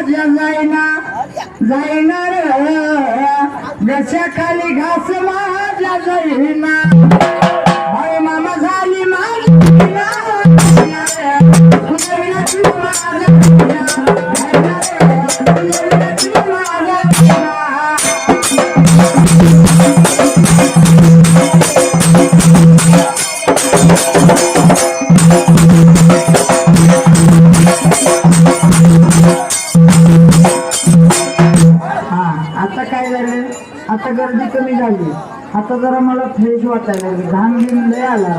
माझ्या जाईना जाईना खाली घास माझ्या जाईना बाई मामा झाली माझी आता काय झालं आता गर्दी कमी झाली आता जरा मला फ्रेश वाटायला लागली घाम बिम लय आला